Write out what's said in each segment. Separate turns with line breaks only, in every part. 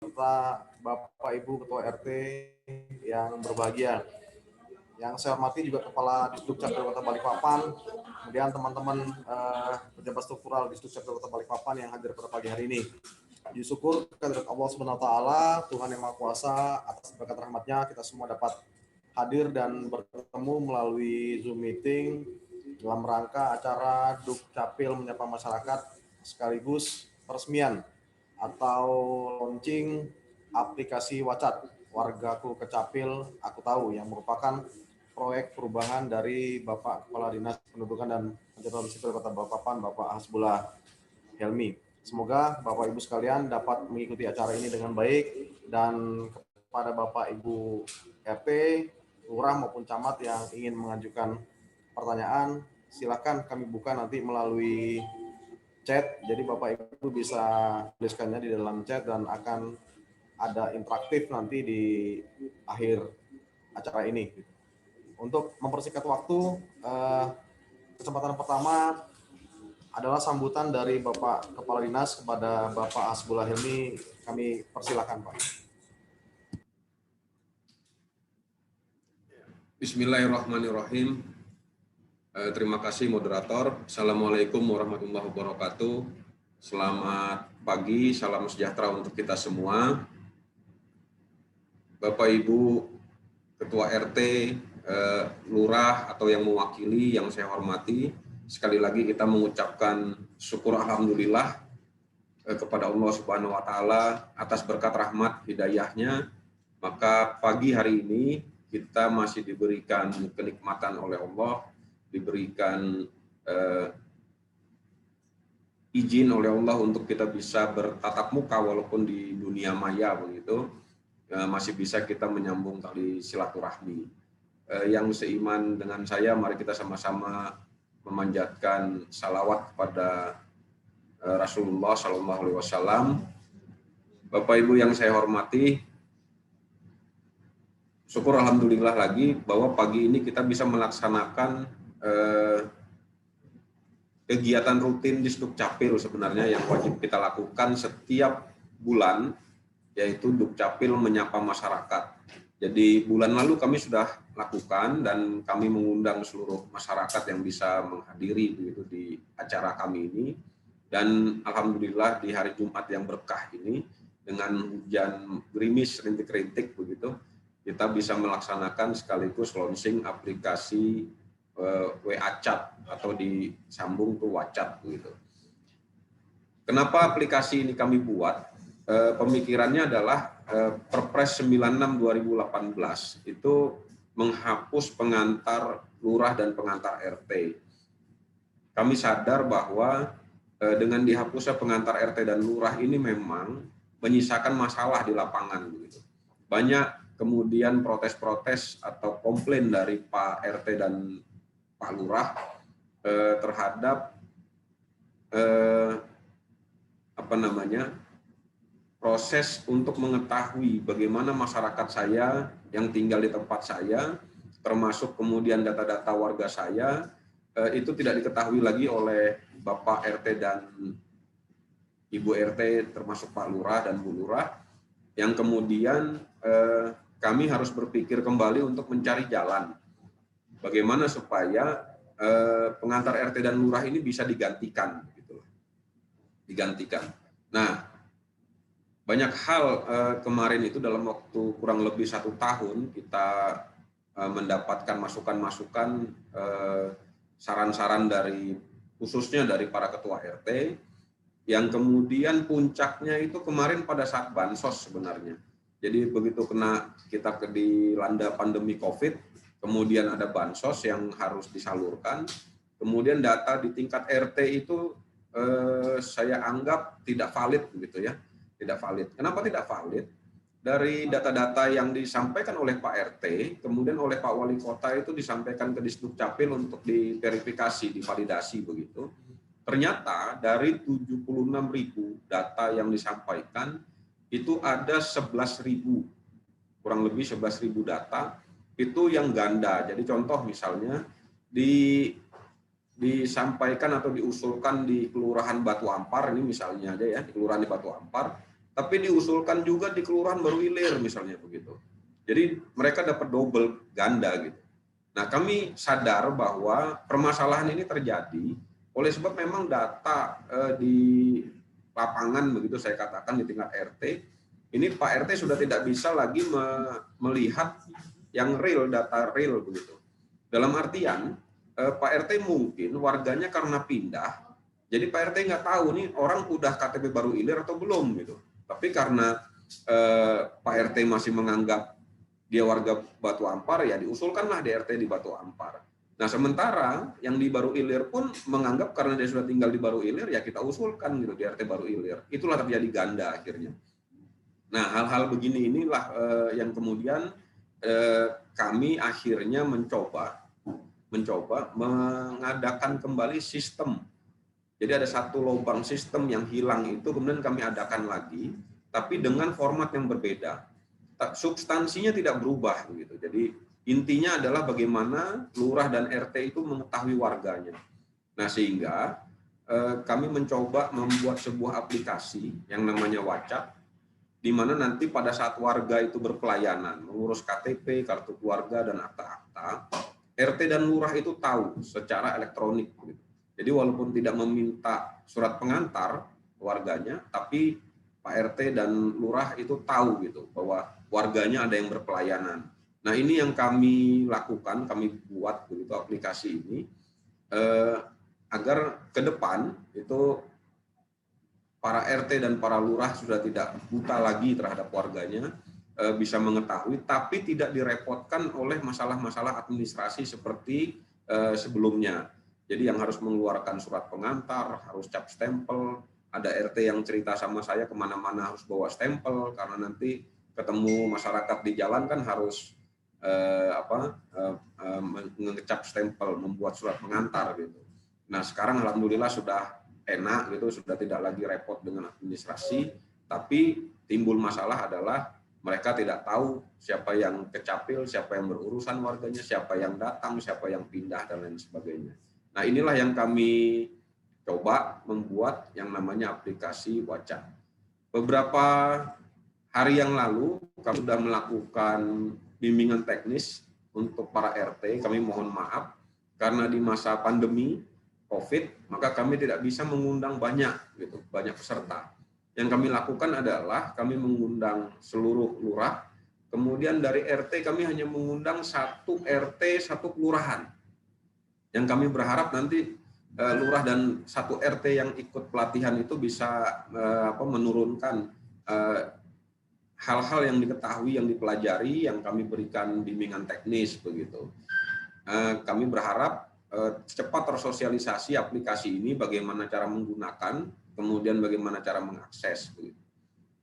serta Bapak Ibu Ketua RT yang berbahagia. Yang saya hormati juga Kepala Disduk Capil Kota Balikpapan, kemudian teman-teman pejabat struktural Disduk Capil Kota Balikpapan yang hadir pada pagi hari ini. Puji syukur kehadirat Allah Subhanahu wa taala, Tuhan yang Maha Kuasa, atas berkat rahmatnya kita semua dapat hadir dan bertemu melalui Zoom meeting dalam rangka acara Dukcapil menyapa masyarakat sekaligus peresmian atau launching aplikasi WhatsApp Wargaku Kecapil Aku Tahu yang merupakan proyek perubahan dari Bapak Kepala Dinas Pendudukan dan Pencatatan Sipil Kota Balikpapan, Bapak Hasbullah Helmi. Semoga Bapak Ibu sekalian dapat mengikuti acara ini dengan baik, dan kepada Bapak Ibu RT, lurah maupun camat yang ingin mengajukan pertanyaan, silakan kami buka nanti melalui chat. Jadi Bapak Ibu bisa tuliskannya di dalam chat dan akan ada interaktif nanti di akhir acara ini. Untuk mempersingkat waktu, kesempatan pertama adalah sambutan dari Bapak Kepala Dinas kepada Bapak Hasbullah Helmi. Kami persilakan, Pak.
Bismillahirrahmanirrahim. Terima kasih moderator. Assalamualaikum warahmatullahi wabarakatuh. Selamat pagi, salam sejahtera untuk kita semua. Bapak Ibu Ketua RT, Lurah atau yang mewakili yang saya hormati, sekali lagi kita mengucapkan syukur alhamdulillah kepada Allah Subhanahu wa taala atas berkat rahmat hidayahnya. Maka pagi hari ini kita masih diberikan kenikmatan oleh Allah, diberikan izin oleh Allah untuk kita bisa bertatap muka walaupun di dunia maya begitu, masih bisa kita menyambung tali silaturahmi. Yang seiman dengan saya, mari kita sama-sama memanjatkan salawat kepada Rasulullah Shallallahu Alaihi Wasallam. Bapak Ibu yang saya hormati, syukur alhamdulillah lagi bahwa pagi ini kita bisa melaksanakan kegiatan rutin di Dukcapil sebenarnya yang wajib kita lakukan setiap bulan, yaitu Dukcapil menyapa masyarakat. Jadi bulan lalu kami sudah lakukan dan kami mengundang seluruh masyarakat yang bisa menghadiri begitu di acara kami ini. Dan alhamdulillah di hari Jumat yang berkah ini dengan hujan gerimis rintik-rintik begitu, kita bisa melaksanakan sekaligus launching aplikasi WA Chat atau disambung ke WhatsApp begitu. Kenapa aplikasi ini kami buat? Pemikirannya adalah Perpres 96 2018 itu menghapus pengantar lurah dan pengantar RT. Kami sadar bahwa dengan dihapusnya pengantar RT dan lurah ini memang menyisakan masalah di lapangan begitu. Banyak kemudian protes-protes atau komplain dari Pak RT dan Pak Lurah terhadap proses untuk mengetahui bagaimana masyarakat saya yang tinggal di tempat saya, termasuk kemudian data-data warga saya, itu tidak diketahui lagi oleh Bapak RT dan Ibu RT, termasuk Pak Lurah dan Bu Lurah, yang kemudian kami harus berpikir kembali untuk mencari jalan bagaimana supaya pengantar RT dan Lurah ini bisa digantikan, gitu. Digantikan. Nah, banyak hal kemarin itu dalam waktu kurang lebih 1 tahun kita mendapatkan masukan-masukan, saran-saran dari khususnya dari para ketua RT, yang kemudian puncaknya itu kemarin pada saat bansos sebenarnya. Jadi begitu kita dilanda pandemi COVID, kemudian ada bansos yang harus disalurkan, kemudian data di tingkat RT itu saya anggap tidak valid begitu ya. Tidak valid. Kenapa tidak valid? Dari data-data yang disampaikan oleh Pak RT, kemudian oleh Pak Wali Kota itu disampaikan ke Disdukcapil untuk diverifikasi, divalidasi begitu. Ternyata dari 76.000 data yang disampaikan, itu ada 11.000, kurang lebih 11.000 data, itu yang ganda. Jadi contoh misalnya, disampaikan atau diusulkan di Kelurahan Batu Ampar, ini misalnya aja ya, di Kelurahan di Batu Ampar, tapi diusulkan juga di Kelurahan Baru Ilir misalnya begitu. Jadi mereka dapat double ganda gitu. Nah, kami sadar bahwa permasalahan ini terjadi oleh sebab memang data di lapangan begitu saya katakan di tingkat RT, ini Pak RT sudah tidak bisa lagi melihat yang real, data real begitu. Dalam artian Pak RT mungkin warganya karena pindah, jadi Pak RT nggak tahu nih orang udah KTP Baru Ilir atau belum gitu. Tapi karena Pak RT masih menganggap dia warga Batu Ampar, ya diusulkanlah DRT di Batu Ampar. Nah, sementara yang di Baru Ilir pun menganggap karena dia sudah tinggal di Baru Ilir, ya kita usulkan gitu DRT Baru Ilir. Itulah terjadi ganda akhirnya. Nah, hal-hal begini inilah yang kemudian kami akhirnya mencoba mengadakan kembali sistem. Jadi ada satu lubang sistem yang hilang itu kemudian kami adakan lagi, tapi dengan format yang berbeda. Substansinya tidak berubah gitu. Jadi intinya adalah bagaimana lurah dan RT itu mengetahui warganya. Nah, sehingga kami mencoba membuat sebuah aplikasi yang namanya WhatsApp, di mana nanti pada saat warga itu berpelayanan mengurus KTP, kartu keluarga dan akta-akta, RT dan lurah itu tahu secara elektronik. Jadi walaupun tidak meminta surat pengantar warganya, tapi Pak RT dan lurah itu tahu gitu bahwa warganya ada yang berpelayanan. Nah, ini yang kami lakukan, kami buat begitu aplikasi ini agar ke depan itu para RT dan para lurah sudah tidak buta lagi terhadap warganya, bisa mengetahui, tapi tidak direpotkan oleh masalah-masalah administrasi seperti sebelumnya. Jadi yang harus mengeluarkan surat pengantar, harus cap stempel, ada RT yang cerita sama saya kemana-mana harus bawa stempel, karena nanti ketemu masyarakat di jalan kan harus mengecap stempel, membuat surat pengantar gitu. Nah, sekarang alhamdulillah sudah enak gitu, sudah tidak lagi repot dengan administrasi, tapi timbul masalah adalah mereka tidak tahu siapa yang kecapil, siapa yang berurusan warganya, siapa yang datang, siapa yang pindah dan lain sebagainya. Nah, inilah yang kami coba membuat yang namanya aplikasi WhatsApp. Beberapa hari yang lalu kami sudah melakukan bimbingan teknis untuk para RT. Kami mohon maaf karena di masa pandemi COVID, maka kami tidak bisa mengundang banyak peserta. Yang kami lakukan adalah kami mengundang seluruh lurah, kemudian dari RT kami hanya mengundang satu RT, satu kelurahan. Yang kami berharap nanti lurah dan satu RT yang ikut pelatihan itu bisa menurunkan hal-hal yang diketahui, yang dipelajari, yang kami berikan bimbingan teknis begitu. Kami berharap cepat tersosialisasi aplikasi ini, bagaimana cara menggunakan, kemudian bagaimana cara mengakses.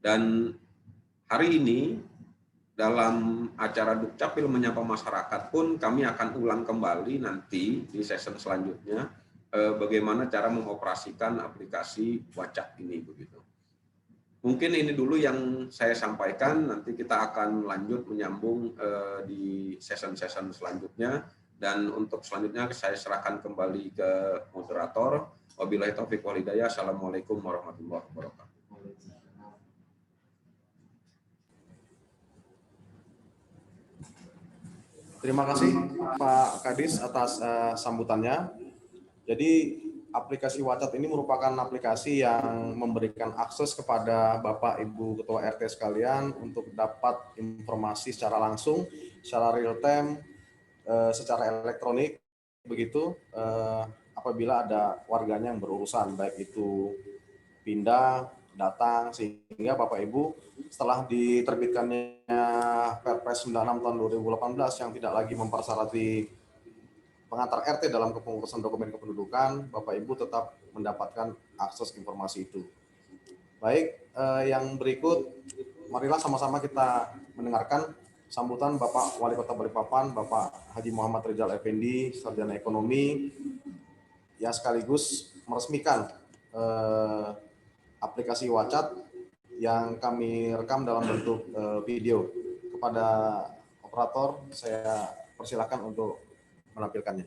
Dan hari ini dalam acara Dukcapil Menyapa Masyarakat pun kami akan ulang kembali nanti di session selanjutnya bagaimana cara mengoperasikan aplikasi WhatsApp ini begitu. Mungkin ini dulu yang saya sampaikan, nanti kita akan lanjut menyambung di session-session selanjutnya. Dan untuk selanjutnya saya serahkan kembali ke moderator. Wabillahi taufiq wal hidayah. Assalamualaikum warahmatullahi wabarakatuh.
Terima kasih Pak Kadis atas sambutannya. Jadi aplikasi WhatsApp ini merupakan aplikasi yang memberikan akses kepada Bapak Ibu Ketua RT sekalian untuk dapat informasi secara langsung, secara real time, secara elektronik begitu apabila ada warganya yang berurusan, baik itu pindah, datang, sehingga Bapak Ibu setelah diterbitkannya Perpres 96 tahun 2018 yang tidak lagi mempersyarati pengantar RT dalam kepengurusan dokumen kependudukan, Bapak Ibu tetap mendapatkan akses informasi itu. Baik, yang berikut, marilah sama-sama kita mendengarkan sambutan Bapak Wali Kota Balikpapan, Bapak Haji Muhammad Rizal Effendi, Sarjana Ekonomi, yang sekaligus meresmikan aplikasi WhatsApp yang kami rekam dalam bentuk video. Kepada operator, saya persilakan untuk menampilkannya.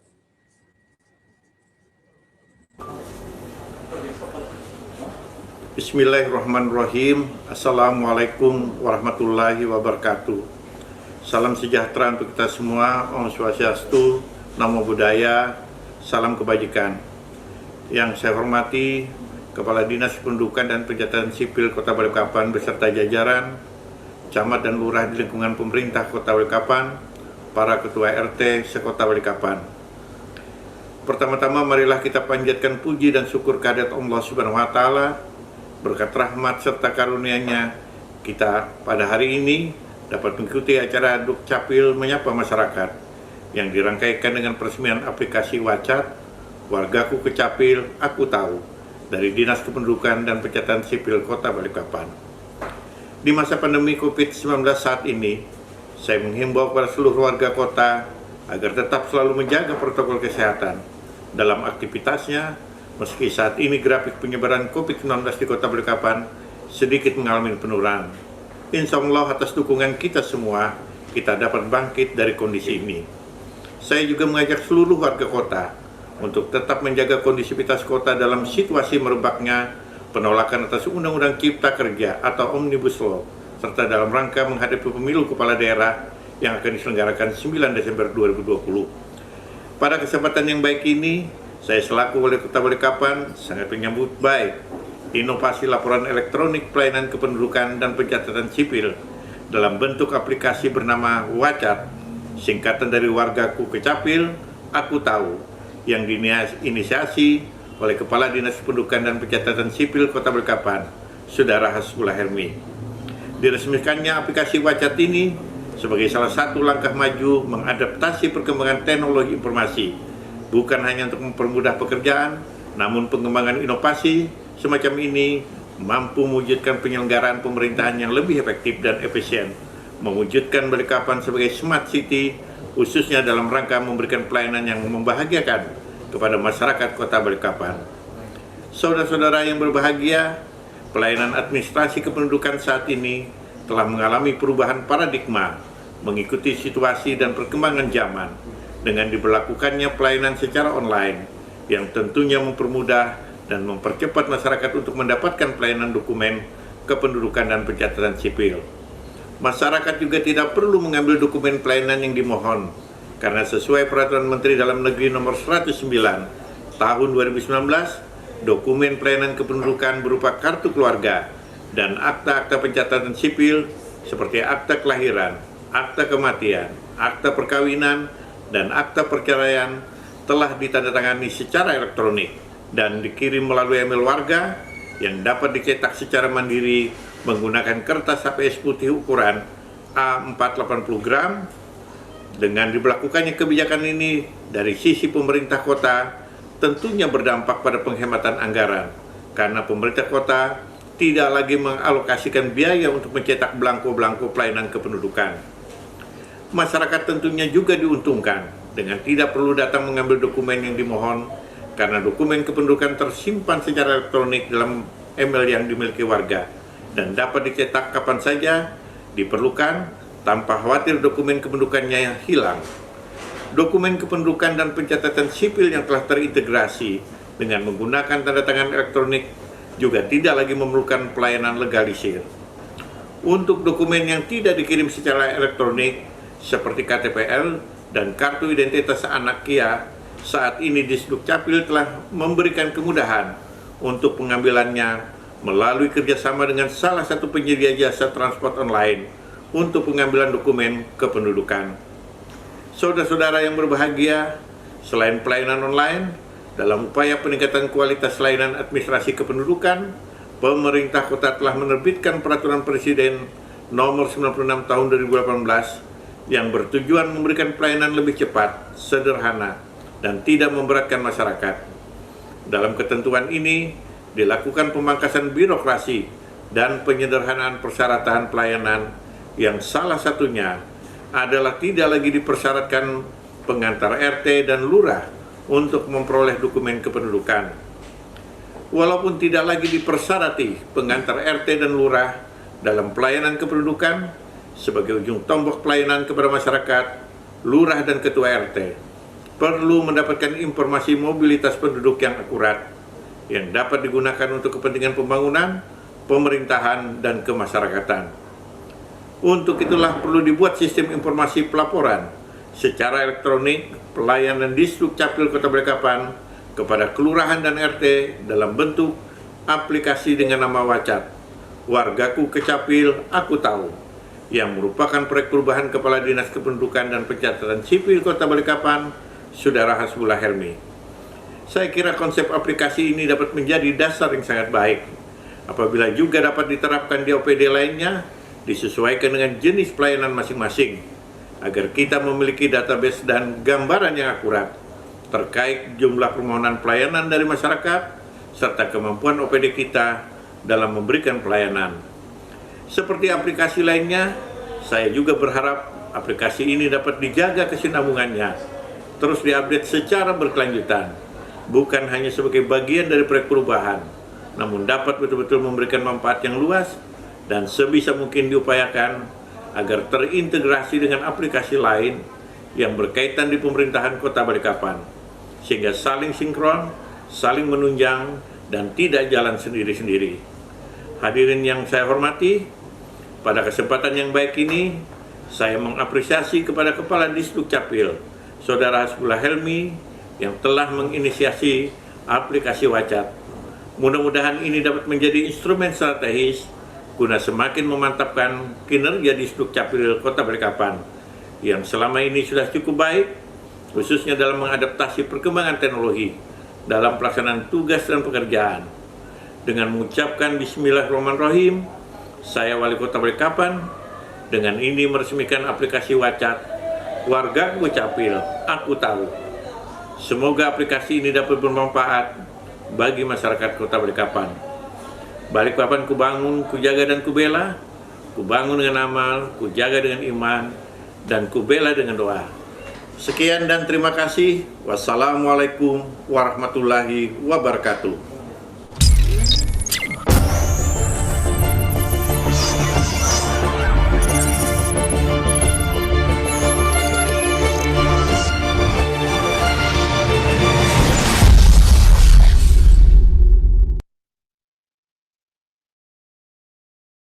Bismillahirrahmanirrahim. Assalamualaikum warahmatullahi wabarakatuh. Salam sejahtera untuk kita semua. Om Swastiastu, Namo Buddhaya, salam kebajikan. Yang saya hormati Kepala Dinas Kependudukan dan Pencatatan Sipil Kota Balikpapan beserta jajaran, camat dan lurah di lingkungan pemerintah Kota Balikpapan, para ketua RT sekota Balikpapan. Pertama-tama marilah kita panjatkan puji dan syukur kehadirat Allah Subhanahu wa taala. Berkat rahmat serta karunia-Nya, kita pada hari ini dapat mengikuti acara Dukcapil Menyapa Masyarakat yang dirangkaikan dengan peresmian aplikasi WhatsApp Wargaku Kecapil, Aku Tahu dari Dinas Kependudukan dan Pencatatan Sipil Kota Balikpapan. Di masa pandemi COVID-19 saat ini, saya menghimbau kepada seluruh warga kota agar tetap selalu menjaga protokol kesehatan dalam aktivitasnya. Meski saat ini grafik penyebaran COVID-19 di Kota Balikpapan sedikit mengalami penurunan, insya Allah atas dukungan kita semua, kita dapat bangkit dari kondisi ini. Saya juga mengajak seluruh warga kota untuk tetap menjaga kondisivitas kota dalam situasi merebaknya penolakan atas Undang-Undang Cipta Kerja atau Omnibus Law, serta dalam rangka menghadapi pemilu kepala daerah yang akan diselenggarakan 9 Desember 2020. Pada kesempatan yang baik ini, saya selaku Wali Kota Balikpapan sangat menyambut baik inovasi laporan elektronik pelayanan kependudukan dan pencatatan sipil dalam bentuk aplikasi bernama WhatsApp, singkatan dari Wargaku Kecapil, Aku Tahu, yang diinisiasi oleh Kepala Dinas Kependudukan dan Pencatatan Sipil Kota Balikpapan, Saudara Hasbullah Helmi. Diresmikannya aplikasi WhatsApp ini sebagai salah satu langkah maju mengadaptasi perkembangan teknologi informasi, bukan hanya untuk mempermudah pekerjaan, namun pengembangan inovasi semacam ini mampu mewujudkan penyelenggaraan pemerintahan yang lebih efektif dan efisien, mewujudkan Balikpapan sebagai smart city, khususnya dalam rangka memberikan pelayanan yang membahagiakan kepada masyarakat Kota Balikpapan. Saudara-saudara yang berbahagia, pelayanan administrasi kependudukan saat ini telah mengalami perubahan paradigma mengikuti situasi dan perkembangan zaman, dengan diberlakukannya pelayanan secara online yang tentunya mempermudah dan mempercepat masyarakat untuk mendapatkan pelayanan dokumen kependudukan dan pencatatan sipil. Masyarakat juga tidak perlu mengambil dokumen pelayanan yang dimohon, karena sesuai Peraturan Menteri Dalam Negeri Nomor 109 Tahun 2019, dokumen pelayanan kependudukan berupa kartu keluarga dan akta-akta pencatatan sipil seperti akta kelahiran, akta kematian, akta perkawinan, dan akta perceraian telah ditandatangani secara elektronik dan dikirim melalui email warga yang dapat dicetak secara mandiri menggunakan kertas HPS putih ukuran A480 gram. Dengan diberlakukannya kebijakan ini dari sisi pemerintah kota tentunya berdampak pada penghematan anggaran, karena pemerintah kota tidak lagi mengalokasikan biaya untuk mencetak belangko-belangko pelayanan kependudukan. Masyarakat tentunya juga diuntungkan dengan tidak perlu datang mengambil dokumen yang dimohon, karena dokumen kependudukan tersimpan secara elektronik dalam email yang dimiliki warga dan dapat dicetak kapan saja diperlukan tanpa khawatir dokumen kependudukannya yang hilang. Dokumen kependudukan dan pencatatan sipil yang telah terintegrasi dengan menggunakan tanda tangan elektronik juga tidak lagi memerlukan pelayanan legalisir. Untuk dokumen yang tidak dikirim secara elektronik seperti KTPL dan kartu identitas anak KIA, saat ini Disdukcapil telah memberikan kemudahan untuk pengambilannya melalui kerjasama dengan salah satu penyedia jasa transport online untuk pengambilan dokumen kependudukan. Saudara-saudara yang berbahagia, selain pelayanan online, dalam upaya peningkatan kualitas layanan administrasi kependudukan, pemerintah kota telah menerbitkan Peraturan Presiden Nomor 96 Tahun 2018 yang bertujuan memberikan pelayanan lebih cepat, sederhana, dan tidak memberatkan masyarakat. Dalam ketentuan ini, dilakukan pemangkasan birokrasi dan penyederhanaan persyaratan pelayanan yang salah satunya adalah tidak lagi dipersyaratkan pengantar RT dan lurah untuk memperoleh dokumen kependudukan. Walaupun tidak lagi dipersyarati pengantar RT dan lurah dalam pelayanan kependudukan, sebagai ujung tombak pelayanan kepada masyarakat, lurah dan ketua RT perlu mendapatkan informasi mobilitas penduduk yang akurat, yang dapat digunakan untuk kepentingan pembangunan, pemerintahan, dan kemasyarakatan. Untuk itulah perlu dibuat sistem informasi pelaporan secara elektronik pelayanan Disduk Capil Kota Balikpapan kepada kelurahan dan RT dalam bentuk aplikasi dengan nama Wacat, Wargaku Kecapil Aku Tahu, yang merupakan proyek perubahan Kepala Dinas Kependudukan dan Pencatatan Sipil Kota Balikpapan, Saudara Hasbullah Helmi. Saya kira konsep aplikasi ini dapat menjadi dasar yang sangat baik. Apabila juga dapat diterapkan di OPD lainnya, disesuaikan dengan jenis pelayanan masing-masing, agar kita memiliki database dan gambaran yang akurat terkait jumlah permohonan pelayanan dari masyarakat, serta kemampuan OPD kita dalam memberikan pelayanan. Seperti aplikasi lainnya, saya juga berharap aplikasi ini dapat dijaga kesinambungannya, terus diupdate secara berkelanjutan, bukan hanya sebagai bagian dari proyek perubahan, namun dapat betul-betul memberikan manfaat yang luas dan sebisa mungkin diupayakan agar terintegrasi dengan aplikasi lain yang berkaitan di pemerintahan Kota Balikpapan, sehingga saling sinkron, saling menunjang, dan tidak jalan sendiri-sendiri. Hadirin yang saya hormati, pada kesempatan yang baik ini, saya mengapresiasi kepada Kepala Disduk Capil, Saudara Hasbullah Helmi, yang telah menginisiasi aplikasi Wacat. Mudah-mudahan ini dapat menjadi instrumen strategis guna semakin memantapkan kinerja Disduk Capil Kota Balikpapan yang selama ini sudah cukup baik, khususnya dalam mengadaptasi perkembangan teknologi dalam pelaksanaan tugas dan pekerjaan. Dengan mengucapkan Bismillahirrahmanirrahim, saya Wali Kota Balikpapan dengan ini meresmikan aplikasi Wacat, Wargaku Capil Aku Tahu. Semoga aplikasi ini dapat bermanfaat bagi masyarakat Kota Balikpapan. Balikpapan kubangun, kujaga dan kubela, kubangun dengan amal, kujaga dengan iman, dan kubela dengan doa. Sekian dan terima kasih. Wassalamualaikum warahmatullahi wabarakatuh.